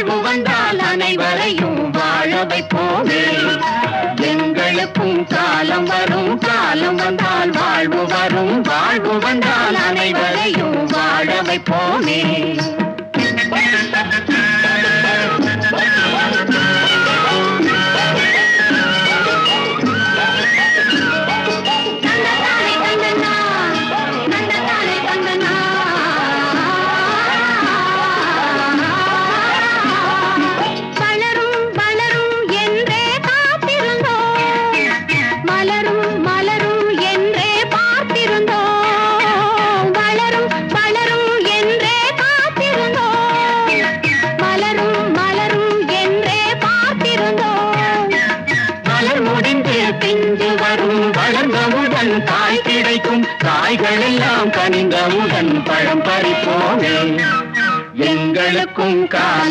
வாழ்வு வந்தால் அனைவரையும் வாழ வைப்போமே. எங்களுக்கும் காலம் வரும், காலம் வந்தால் வாழ்வு வரும், வாழ்வு வந்தால் அனைவரையும் வாழ வைப்போமே. பிஞ்சு வரும் வளர்ந்தவுடன் காய் கிடைக்கும், காய்கள் எல்லாம் கனிந்தவுடன் பழம் பறிப்போமே. எங்களுக்கும் காலம்